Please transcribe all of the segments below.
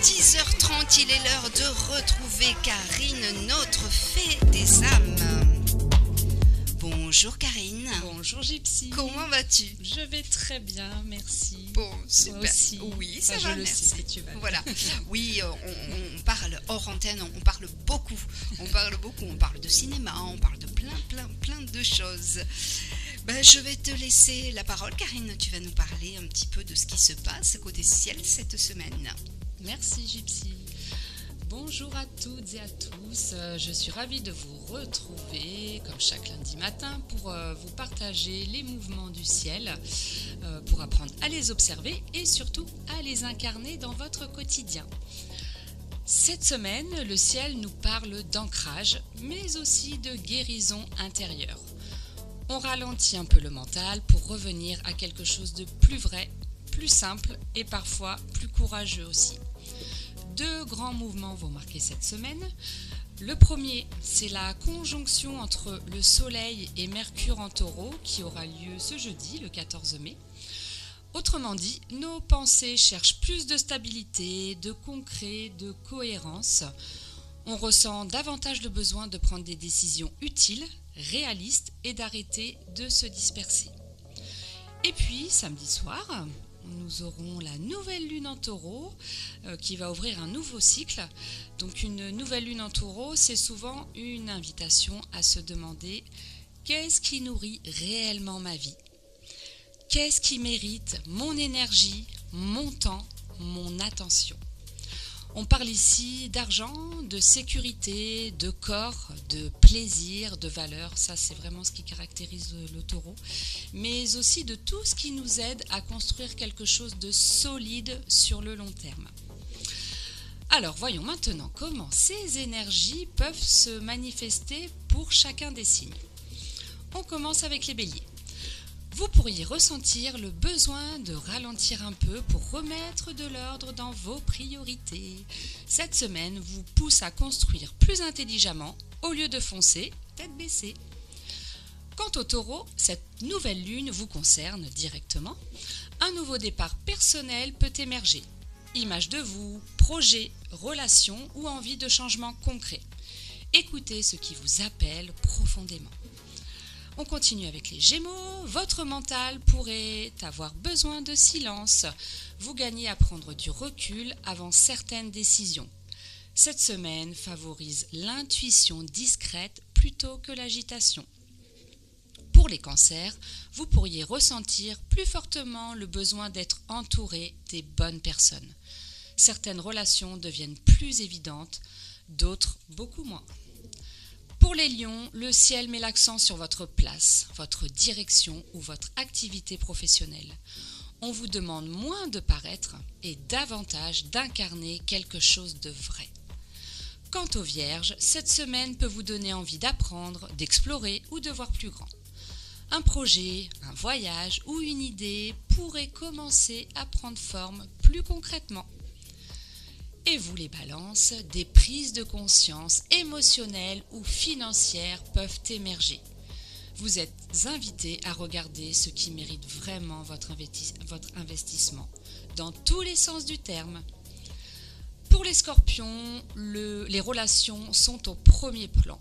10h30, il est l'heure de retrouver Karine, notre fée des âmes. Bonjour Karine. Bonjour Gypsy. Comment vas-tu? Je vais très bien, merci. Bon, super. Toi aussi. Oui, ça Enfin, va, je le merci. sais que tu vas bien. Voilà. Oui, on parle hors antenne, on parle beaucoup. On parle de cinéma, on parle de plein de choses. Je vais te laisser la parole, Karine. Tu vas nous parler un petit peu de ce qui se passe côté ciel cette semaine. Merci Gypsy. Bonjour à toutes et à tous. Je suis ravie de vous retrouver, comme chaque lundi matin, pour vous partager les mouvements du ciel, pour apprendre à les observer et surtout à les incarner dans votre quotidien. Cette semaine, le ciel nous parle d'ancrage, mais aussi de guérison intérieure. On ralentit un peu le mental pour revenir à quelque chose de plus vrai, plus simple et parfois plus courageux aussi. Deux grands mouvements vont marquer cette semaine. Le premier, c'est la conjonction entre le Soleil et Mercure en Taureau qui aura lieu ce jeudi, le 14 mai. Autrement dit, nos pensées cherchent plus de stabilité, de concret, de cohérence. On ressent davantage le besoin de prendre des décisions utiles, réalistes et d'arrêter de se disperser. Et puis, samedi soir, nous aurons la nouvelle lune en Taureau qui va ouvrir un nouveau cycle. Donc une nouvelle lune en Taureau, c'est souvent une invitation à se demander qu'est-ce qui nourrit réellement ma vie ? Qu'est-ce qui mérite mon énergie, mon temps, mon attention ? On parle ici d'argent, de sécurité, de corps, de plaisir, de valeur. Ça, c'est vraiment ce qui caractérise le taureau. Mais aussi de tout ce qui nous aide à construire quelque chose de solide sur le long terme. Alors, voyons maintenant comment ces énergies peuvent se manifester pour chacun des signes. On commence avec les béliers. Vous pourriez ressentir le besoin de ralentir un peu pour remettre de l'ordre dans vos priorités. Cette semaine vous pousse à construire plus intelligemment au lieu de foncer tête baissée. Quant au taureau, cette nouvelle lune vous concerne directement. Un nouveau départ personnel peut émerger. Image de vous, projet, relation ou envie de changement concret. Écoutez ce qui vous appelle profondément. On continue avec les Gémeaux. Votre mental pourrait avoir besoin de silence. Vous gagnez à prendre du recul avant certaines décisions. Cette semaine favorise l'intuition discrète plutôt que l'agitation. Pour les cancers, vous pourriez ressentir plus fortement le besoin d'être entouré des bonnes personnes. Certaines relations deviennent plus évidentes, d'autres beaucoup moins. Pour les lions, le ciel met l'accent sur votre place, votre direction ou votre activité professionnelle. On vous demande moins de paraître et davantage d'incarner quelque chose de vrai. Quant aux vierges, cette semaine peut vous donner envie d'apprendre, d'explorer ou de voir plus grand. Un projet, un voyage ou une idée pourrait commencer à prendre forme plus concrètement. Et vous les balances, des prises de conscience émotionnelles ou financières peuvent émerger. Vous êtes invités à regarder ce qui mérite vraiment votre investissement, dans tous les sens du terme. Pour les scorpions, les relations sont au premier plan.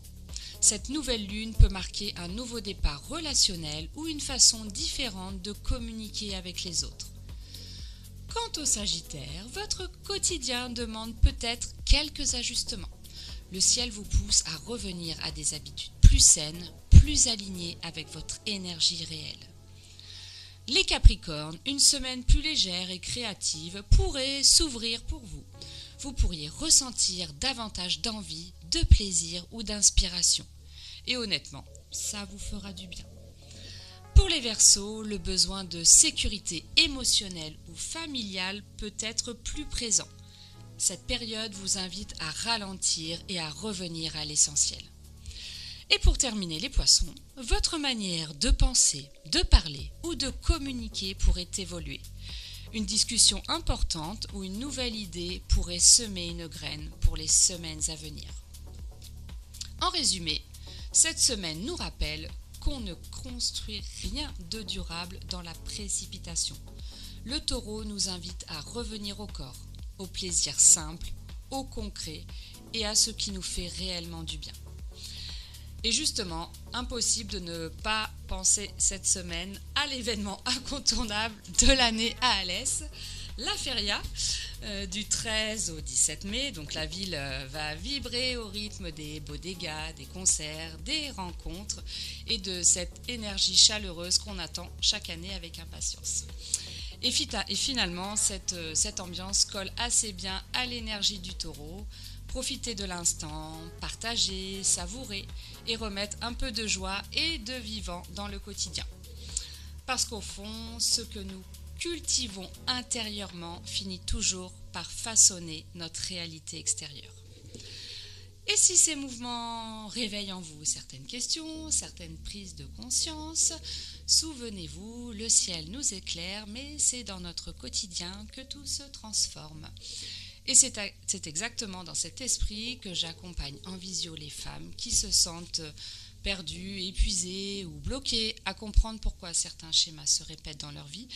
Cette nouvelle lune peut marquer un nouveau départ relationnel ou une façon différente de communiquer avec les autres. Quant au Sagittaire, votre quotidien demande peut-être quelques ajustements. Le ciel vous pousse à revenir à des habitudes plus saines, plus alignées avec votre énergie réelle. Les Capricornes, une semaine plus légère et créative pourrait s'ouvrir pour vous. Vous pourriez ressentir davantage d'envie, de plaisir ou d'inspiration. Et honnêtement, ça vous fera du bien. Pour les Verseaux, le besoin de sécurité émotionnelle ou familiale peut être plus présent. Cette période vous invite à ralentir et à revenir à l'essentiel. Et pour terminer les Poissons, votre manière de penser, de parler ou de communiquer pourrait évoluer. Une discussion importante ou une nouvelle idée pourrait semer une graine pour les semaines à venir. En résumé, cette semaine nous rappelle qu'on ne construit rien de durable dans la précipitation. Le taureau nous invite à revenir au corps, au plaisir simple, au concret et à ce qui nous fait réellement du bien. Et justement, impossible de ne pas penser cette semaine à l'événement incontournable de l'année à Alès, la Feria, du 13 au 17 mai. Donc la ville va vibrer au rythme des bodegas, des concerts, des rencontres et de cette énergie chaleureuse qu'on attend chaque année avec impatience. Et finalement, cette ambiance colle assez bien à l'énergie du taureau. Profiter de l'instant, partager, savourer et remettre un peu de joie et de vivant dans le quotidien. Parce qu'au fond, ce que nous cultivons intérieurement finit toujours par façonner notre réalité extérieure. Et si ces mouvements réveillent en vous certaines questions, certaines prises de conscience, souvenez-vous, le ciel nous éclaire, mais c'est dans notre quotidien que tout se transforme. Et c'est exactement dans cet esprit que j'accompagne en visio les femmes qui se sentent perdues, épuisées ou bloquées à comprendre pourquoi certains schémas se répètent dans leur vie,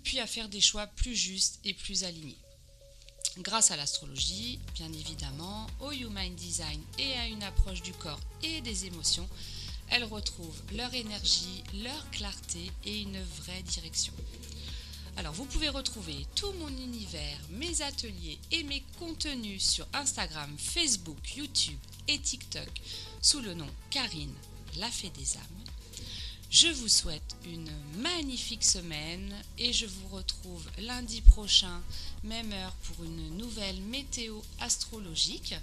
puis à faire des choix plus justes et plus alignés. Grâce à l'astrologie, bien évidemment, au Human Design et à une approche du corps et des émotions, elles retrouvent leur énergie, leur clarté et une vraie direction. Alors vous pouvez retrouver tout mon univers, mes ateliers et mes contenus sur Instagram, Facebook, YouTube et TikTok sous le nom Karine, la Fée des âmes. Je vous souhaite une magnifique semaine et je vous retrouve lundi prochain, même heure pour une nouvelle météo astrologique.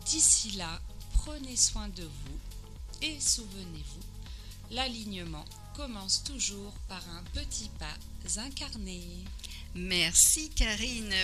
D'ici là, prenez soin de vous et souvenez-vous, l'alignement commence toujours par un petit pas incarné. Merci Karine.